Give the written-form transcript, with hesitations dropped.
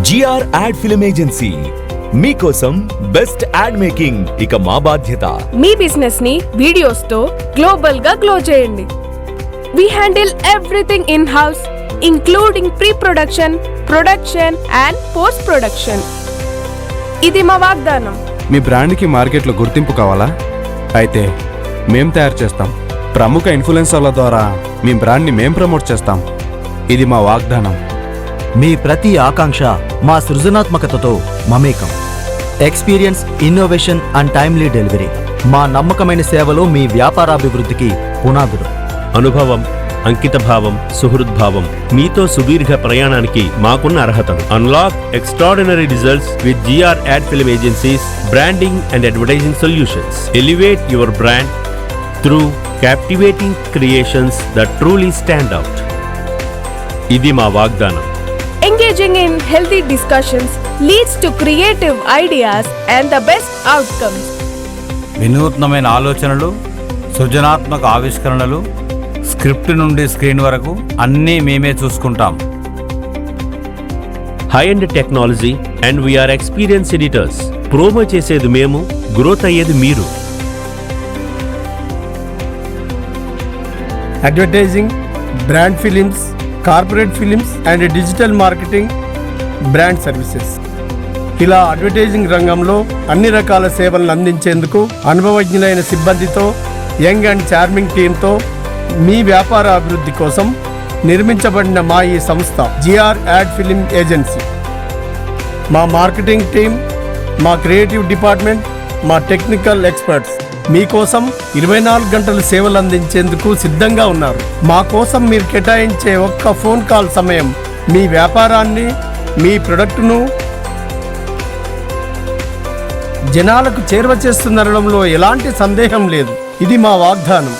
GR ad film agency మీకోసం best ad making ఇక మా బాధ్యత. మీ బిజినెస్ ని వీడియోస్ తో గ్లోబల్ గా గ్లో చేయండి. We handle everything in house including pre production, production and post production. ఇది మా వాగ్దానం. మీ బ్రాండ్కి మార్కెట్లో గుర్తింపు కావాలా? అయితే మేం తయారు చేస్తాం. ప్రముఖ ఇన్ఫ్లుయెన్సర్ల ద్వారా మీ బ్రాండ్ని మేం ప్రమోట్ చేస్తాం. ఇది మా వాగ్దానం. మీ ప్రతి ఆకాంక్ష మా సృజనాత్మకతతో మమేకం. Experience, innovation and timely delivery మా నమ్మకమైన సేవలో మీ వ్యాపారాభివృద్ధికి పునాదులు. అనుభవం, అంకితభావం, సుహృద్భావం, మీతో సుదీర్ఘ ప్రయాణానికి మాకున్న అర్హతలు. Unlock extraordinary results with GR ad film agencies branding and advertising solutions. Elevate your brand through captivating creations that truly stand out. ఇది మా వాగ్దానం. Engaging in healthy discussions leads to creative ideas and the best outcomes. వినూత్నమైన ఆలోచనలు, సృజనాత్మక ఆవిష్కరణలు, script నుండి screen వరకు అన్నీ మేమే చూసుకుంటాం. High end technology and VR experience editors. Promo చేసేది మేము, గ్రోత్ అయ్యేది మీరు. Advertising, brand films, corporate films and digital marketing, brand services. ఇలా అడ్వర్టైజింగ్ రంగంలో అన్ని రకాల సేవలను అందించేందుకు అనుభవజ్ఞులైన సిబ్బందితో, యంగ్ అండ్ చార్మింగ్ టీంతో మీ వ్యాపార అభివృద్ధి కోసం నిర్మించబడిన మా ఈ సంస్థ జిఆర్ యాడ్ ఫిల్మ్ ఏజెన్సీ. మా మార్కెటింగ్ టీం, మా క్రియేటివ్ డిపార్ట్మెంట్, మా టెక్నికల్ ఎక్స్పర్ట్స్ మీకోసం 24 గంటలు సేవలు అందించేందుకు సిద్ధంగా ఉన్నారు. మా కోసం మీరు కేటాయించే ఒక్క ఫోన్ కాల్ సమయం మీ వ్యాపారాన్ని, మీ ప్రొడక్టును జనాలకు చేరువ చేస్తుందనడంలో ఎలాంటి సందేహం లేదు. ఇది మా వాగ్దానం.